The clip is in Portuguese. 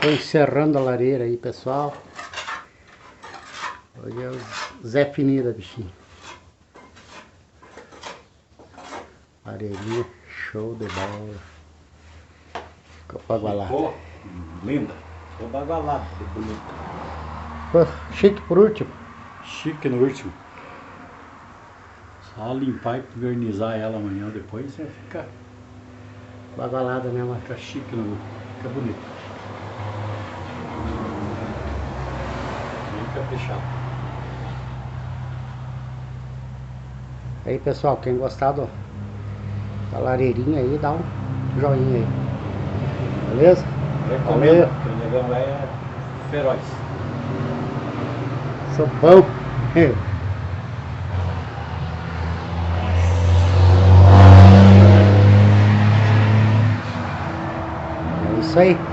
Tô encerrando a lareira aí, pessoal. Hoje é o Zé Fininho da bichinha. Lareirinha, show de bola. Ficou bagualado. Ficou linda. Ficou bagualado, ficou bonito. Ficou chique por último. Chique no último. Só limpar e vernizar ela amanhã ou depois, você fica Bagualada, né, mano? Fica chique no último. Fica bonito. Bem caprichado. Aí, pessoal, quem gostar da lareirinha aí, dá um joinha aí. Beleza? Recomendo, porque o negão lá é feroz. Sou bom. É isso aí.